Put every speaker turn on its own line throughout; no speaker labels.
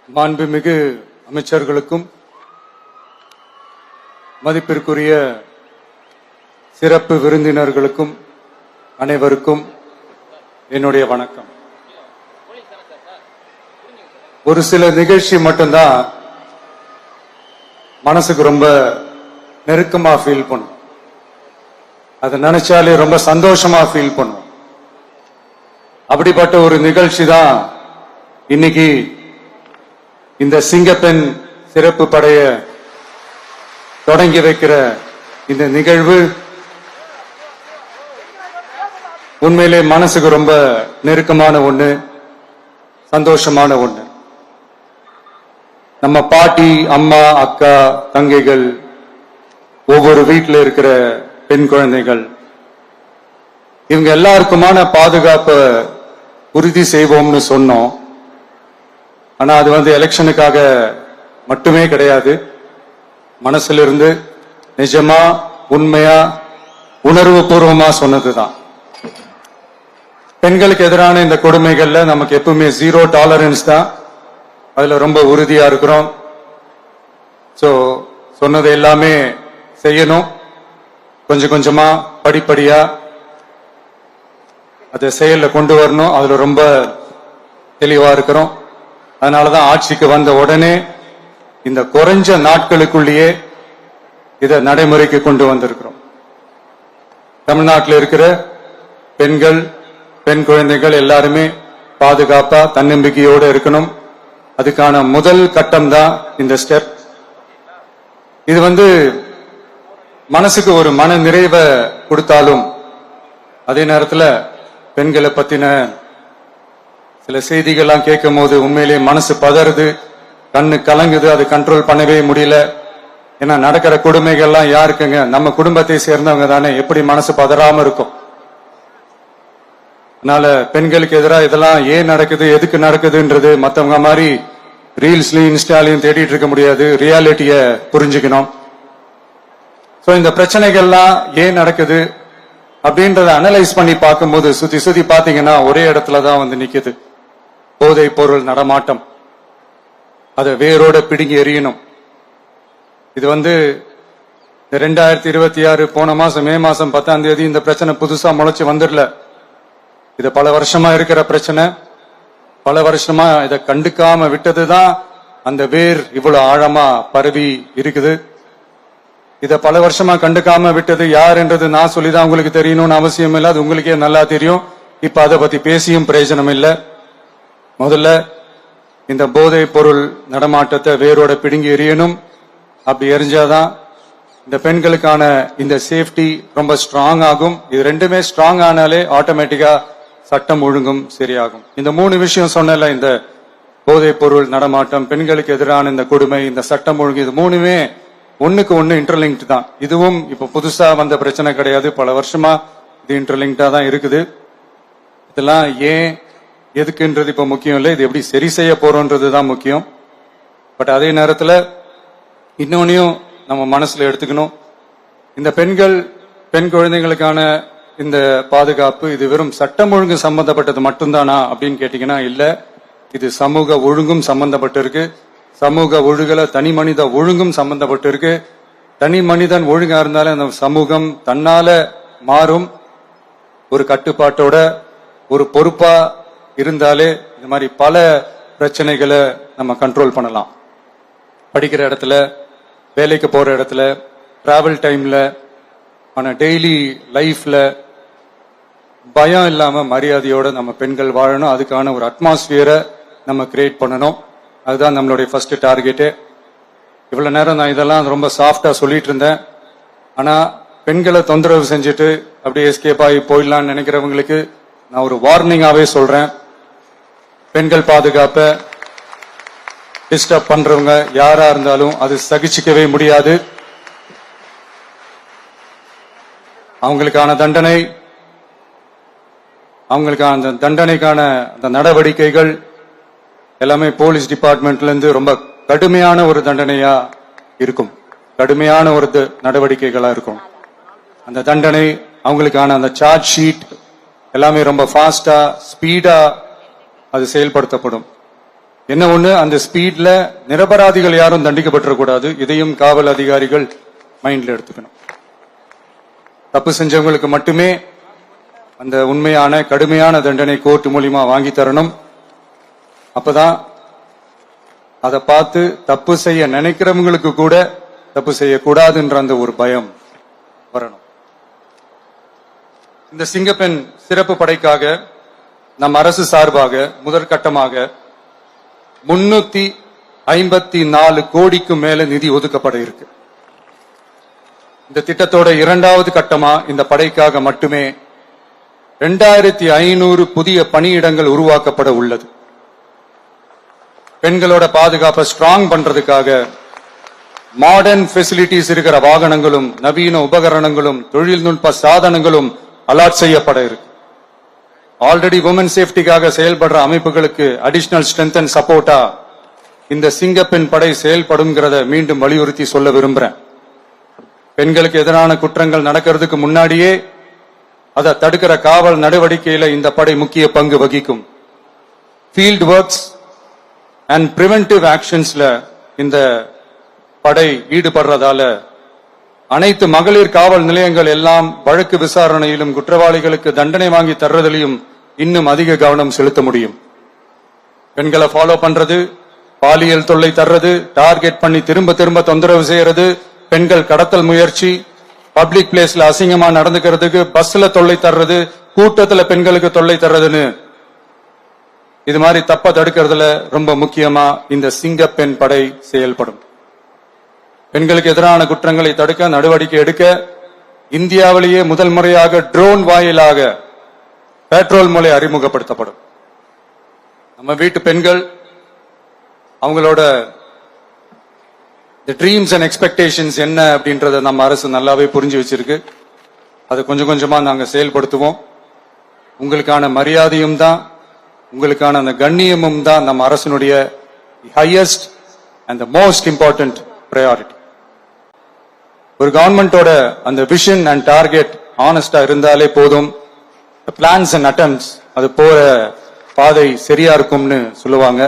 மாண்புமிகு அமைச்சர்களுக்கும் மதிப்பிற்குரிய சிறப்பு விருந்தினர்களுக்கும் அனைவருக்கும் என்னுடைய வணக்கம். ஒரு சில நிகழ்ச்சி மட்டும்தான் மனசுக்கு ரொம்ப நெருக்கமா ஃபீல் பண்ணும். அதை நினைச்சாலே ரொம்ப சந்தோஷமா ஃபீல் பண்ணும். அப்படிப்பட்ட ஒரு நிகழ்ச்சி தான் இன்னைக்கு இந்த சிங்கப்பெண் சிறப்பு படைய தொடங்கி வைக்கிற இந்த நிகழ்வு. உண்மையிலே மனசுக்கு ரொம்ப நெருக்கமான ஒண்ணு, சந்தோஷமான ஒண்ணு. நம்ம பாட்டி, அம்மா, அக்கா, தங்கைகள், ஒவ்வொரு வீட்டில் இருக்கிற பெண் குழந்தைகள், இவங்க எல்லாருக்குமான பாதுகாப்பை உறுதி செய்வோம்னு சொன்னோம். ஆனா அது எலெக்ஷனுக்காக மட்டுமே கிடையாது. மனசுல இருந்து நிஜமா, உண்மையா, உணர்வு பூர்வமா சொன்னதுதான். பெண்களுக்கு எதிரான இந்த கொடுமைகள்ல நமக்கு எப்பவுமே 0 டாலரன்ஸ் தான். அதுல ரொம்ப உறுதியா இருக்கிறோம். சோ சொன்னது எல்லாமே செய்யணும். கொஞ்சம் கொஞ்சமா, படிப்படியா அதை செயல்ல கொண்டு வரணும். அதுல ரொம்ப தெளிவா இருக்கிறோம். அதனாலதான் ஆட்சிக்கு வந்த உடனே இந்த குறைஞ்ச நாட்களுக்குள்ளேயே இதை நடைமுறைக்கு கொண்டு வந்திருக்கிறோம். தமிழ்நாட்டில் இருக்கிற பெண்கள், பெண் குழந்தைகள் எல்லாருமே பாதுகாப்பா, தன்னம்பிக்கையோடு இருக்கணும். அதுக்கான முதல் கட்டம் தான் இந்த ஸ்டெப். இது மனசுக்கு ஒரு மன நிறைவை கொடுத்தாலும், அதே நேரத்தில் பெண்களை பத்தின சில செய்திகள்லாம் கேட்கும் போது உண்மையிலேயே மனசு பதறுது, கண்ணு கலங்குது. அது கண்ட்ரோல் பண்ணவே முடியல. ஏன்னா நடக்கிற கொடுமைகள்லாம் யாருக்குங்க? நம்ம குடும்பத்தை சேர்ந்தவங்க தானே. எப்படி மனசு பதறாம இருக்கும்? அதனால பெண்களுக்கு எதிராக இதெல்லாம் ஏன் நடக்குது, எதுக்கு நடக்குதுன்றது மற்றவங்க மாதிரி ரீல்ஸ்லயும் இன்ஸ்டாலையும் தேடிட்டு இருக்க முடியாது. ரியாலிட்டிய புரிஞ்சுக்கணும். சோ இந்த பிரச்சனைகள்லாம் ஏன் நடக்குது அப்படின்றத அனலைஸ் பண்ணி பார்க்கும்போது சுத்தி சுத்தி பாத்தீங்கன்னா ஒரே இடத்துலதான் நிக்குது. போதை பொருள் நடமாட்டம். அதை வேரோட பிடுங்கி எறியணும். இது 2026 போன மாசம் மே மாசம் 10ஆம் தேதி இந்த பிரச்சனை புதுசா முளைச்சு வந்துடல. இது பல வருஷமா இருக்கிற பிரச்சனை. பல வருஷமா இதை கண்டுக்காம விட்டதுதான் அந்த வேர் இவ்வளவு ஆழமா பரவி இருக்குது. இத பல வருஷமா கண்டுக்காம விட்டது யார் என்றது நான் சொல்லிதான் உங்களுக்கு தெரியணும்னு அவசியம் இல்லை. அது உங்களுக்கே நல்லா தெரியும். இப்ப அதை பத்தி பேசியும் பிரயோஜனம் இல்லை. முதல்ல இந்த போதை பொருள் நடமாட்டத்தை வேரோட பிடுங்கி எறியணும். அப்படி எரிஞ்சாதான் இந்த பெண்களுக்கான இந்த சேஃப்டி ரொம்ப ஸ்ட்ராங் ஆகும். இது ரெண்டுமே ஸ்ட்ராங் ஆனாலே ஆட்டோமேட்டிக்கா சட்டம் ஒழுங்கும் சரியாகும். இந்த 3 விஷயம் சொன்னல, இந்த போதை பொருள் நடமாட்டம், பெண்களுக்கு எதிரான இந்த கொடுமை, இந்த சட்டம் ஒழுங்கு, இது 3மே ஒண்ணுக்கு ஒண்ணு இன்டர்லிங்க்ட் தான். இதுவும் இப்ப புதுசா வந்த பிரச்சனை கிடையாது. பல வருஷமா இது இன்டர்லிங்க்டா தான் இருக்குது. இதெல்லாம் ஏன், எதுக்குன்றது இப்ப முக்கியம் இல்லை. இது எப்படி சரி செய்ய போறோம்ன்றது தான் முக்கியம். பட் அதே நேரத்தில் இன்னொன்னையும் நம்ம மனசுல எடுத்துக்கணும். இந்த பெண் குழந்தைகளுக்கான இந்த பாதுகாப்பு இது வெறும் சட்டம் ஒழுங்கு சம்பந்தப்பட்டது மட்டும்தானா அப்படின்னு கேட்டீங்கன்னா இல்ல. இது சமூக ஒழுங்கும் சம்பந்தப்பட்டிருக்கு. சமூக ஒழுகல தனி மனித ஒழுங்கும் சம்பந்தப்பட்டு இருக்கு. தனி மனிதன் ஒழுங்கா இருந்தாலே அந்த சமூகம் தன்னால மாறும். ஒரு கட்டுப்பாட்டோட, ஒரு பொறுப்பா இருந்தாலே இந்த மாதிரி பல பிரச்சனைகளை நம்ம கண்ட்ரோல் பண்ணலாம். படிக்கிற இடத்துல, வேலைக்கு போற இடத்துல, டிராவல் டைம்ல, ஆனா டெய்லி லைஃப்ல பயம் இல்லாம மரியாதையோட நம்ம பெண்கள் வாழணும். அதுக்கான ஒரு அட்மாஸ்பியரை நம்ம கிரியேட் பண்ணணும். அதுதான் நம்மளுடைய ஃபர்ஸ்ட் டார்கெட்டு. இவ்வளவு நேரம் நான் இதெல்லாம் ரொம்ப சாஃப்டா சொல்லிட்டு இருந்தேன். ஆனா பெண்களை தொந்தரவு செஞ்சுட்டு அப்படியே எஸ்கேப் ஆகி போயிடலாம்னு நினைக்கிறவங்களுக்கு நான் ஒரு வார்னிங்காவே சொல்றேன். பெண்கள் பாதுகாப்பை டிஸ்டர்ப் பண்றவங்க யாரா இருந்தாலும் அது சகிச்சுக்கவே முடியாது. அவங்களுக்கான தண்டனைக்கான அந்த நடவடிக்கைகள் எல்லாமே போலீஸ் டிபார்ட்மெண்ட்ல இருந்து ரொம்ப கடுமையான ஒரு தண்டனையா இருக்கும். கடுமையான ஒரு நடவடிக்கைகளா இருக்கும். அந்த தண்டனை, அவங்களுக்கான அந்த சார்ஜ் ஷீட் எல்லாமே ரொம்ப ஃபாஸ்டா, ஸ்பீடா அது செயல்படுத்தப்படும். என்ன ஒண்ணு, அந்த ஸ்பீட்ல நிரபராதிகள் யாரும் தண்டிக்கப்பட்டிருக்கூடாது. இதையும் காவல் அதிகாரிகள் மைண்ட்ல எடுத்துக்கணும். தப்பு செஞ்சவங்களுக்கு மட்டுமே அந்த உண்மையான கடுமையான தண்டனை கோர்ட் மூலியமா வாங்கி தரணும். அப்பதான் அதை பார்த்து தப்பு செய்ய நினைக்கிறவங்களுக்கு கூட தப்பு செய்யக்கூடாதுன்ற அந்த ஒரு பயம் வரணும். இந்த சிங்கப்பெண் சிறப்பு படைக்காக நம் அரசு சார்பாக முதற்கட்டமாக 354 கோடிக்கு மேல நிதி ஒதுக்கப்பட இருக்கு. இந்த திட்டத்தோட இரண்டாவது கட்டமா இந்த படைக்காக மட்டுமே 2500 புதிய பணியிடங்கள் உருவாக்கப்பட உள்ளது. பெண்களோட பாதுகாப்பை ஸ்ட்ராங் பண்றதுக்காக மாடர்ன் ஃபெசிலிட்டிஸ் இருக்கிற வாகனங்களும் நவீன உபகரணங்களும் தொழில்நுட்ப சாதனங்களும் அலாட் செய்யப்பட இருக்கு. ஆல்ரெடி உமன் சேஃப்டிக்காக செயல்படுற அமைப்புகளுக்கு அடிஷனல் ஸ்ட்ரென்த் அண்ட் சப்போர்ட்டா இந்த சிங்கப்பெண் படை செயல்படும்ங்கிறத மீண்டும் வலியுறுத்தி சொல்ல விரும்புறேன். பெண்களுக்கு எதிரான குற்றங்கள் நடக்கிறதுக்கு முன்னாடியே அதை தடுக்கிற காவல் நடவடிக்கையில இந்த படை முக்கிய பங்கு வகிக்கும். ஃபீல்ட் ஒர்க்ஸ் அண்ட் பிரிவென்டிவ் ஆக்ஷன்ஸ்ல இந்த படை ஈடுபடுறதால அனைத்து மகளிர் காவல் நிலையங்கள் எல்லாம் வழக்கு விசாரணையிலும் குற்றவாளிகளுக்கு தண்டனை வாங்கி தர்றதிலையும் இன்னும் அதிக கவனம் செலுத்த முடியும். பெண்களை ஃபாலோ பண்றது, பாலியல் தொல்லை தர்றது, டார்கெட் பண்ணி திரும்ப திரும்ப தொந்தரவு செய்யறது, பெண்கள் கடத்தல் முயற்சி, பப்ளிக் பிளேஸ்ல அசிங்கமா நடந்துக்கிறதுக்கு பஸ்ல தொல்லை தர்றது, கூட்டத்துல பெண்களுக்கு தொல்லை தர்றதுன்னு இது மாதிரி தப்ப தடுக்கிறதுல ரொம்ப முக்கியமா இந்த சிங்கப்பெண் படை செயல்படும். பெண்களுக்கு எதிரான குற்றங்களை தடுக்க நடவடிக்கை எடுக்க இந்தியாவிலேயே முதல் முறையாக ட்ரோன் வாயிலாக பெட்ரோல் மூலை அறிமுகப்படுத்தப்படும். நம்ம வீட்டு பெண்கள் அவங்களோட ட்ரீம்ஸ் அண்ட் எக்ஸ்பெக்டேஷன்ஸ் என்ன அப்படின்றத நம்ம அரசு நல்லாவே புரிஞ்சு வச்சிருக்கு. அதை கொஞ்சம் கொஞ்சமா நாங்க செயல்படுத்துவோம். உங்களுக்கான மரியாதையும் தான், உங்களுக்கான அந்த கண்ணியமும் தான் நம்ம அரசினுடைய highest and the most important priority. ஒரு கவர்மெண்டோட அந்த விஷன் அண்ட் டார்கெட் ஆனஸ்டா இருந்தாலே போதும். பிளான்ஸ் அண்ட் அட்டெம்ப்ட்ஸ் அது போற பாதை சரியா இருக்கும்னு சொல்லுவாங்க.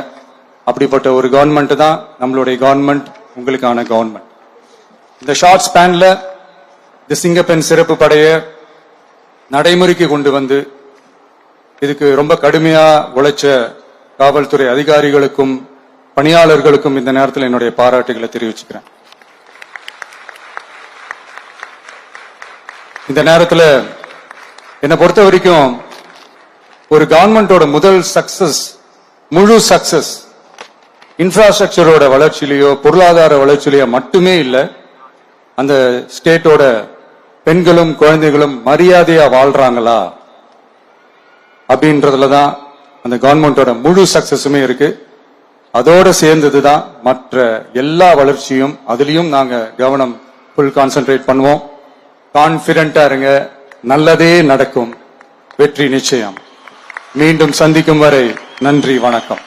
அப்படிப்பட்ட ஒரு கவர்மெண்ட் தான் நம்மளுடைய கவர்மெண்ட், உங்களுக்கான கவர்மெண்ட். இந்த ஷார்ட் ஸ்பேன்ல இந்த சிங்கப்பெண் சிறப்பு படையை நடைமுறைக்கு கொண்டு வந்து இதுக்கு ரொம்ப கடுமையா உழைச்ச காவல்துறை அதிகாரிகளுக்கும் பணியாளர்களுக்கும் இந்த நேரத்தில் என்னுடைய பாராட்டுகளை தெரிவிச்சுக்கிறேன். இந்த நேரத்தில் என்னை பொறுத்த வரைக்கும் ஒரு கவர்மெண்டோட முதல் சக்சஸ், முழு சக்சஸ் இன்ஃப்ராஸ்ட்ரக்சரோட வளர்ச்சியிலேயோ பொருளாதார வளர்ச்சியிலேயோ மட்டுமே இல்லை, அந்த ஸ்டேட்டோட பெண்களும் குழந்தைகளும் மரியாதையா வாழ்றாங்களா அப்படின்றதுலதான் அந்த கவர்மெண்டோட முழு சக்சஸுமே இருக்கு. அதோட சேர்ந்ததுதான் மற்ற எல்லா வளர்ச்சியும். அதுலயும் நாங்க கவனம் ஃபுல் கான்சென்ட்ரேட் பண்ணுவோம். கான்பிடென்டா இருங்க, நல்லதே நடக்கும், வெற்றி நிச்சயம். மீண்டும் சந்திக்கும் வரை நன்றி, வணக்கம்.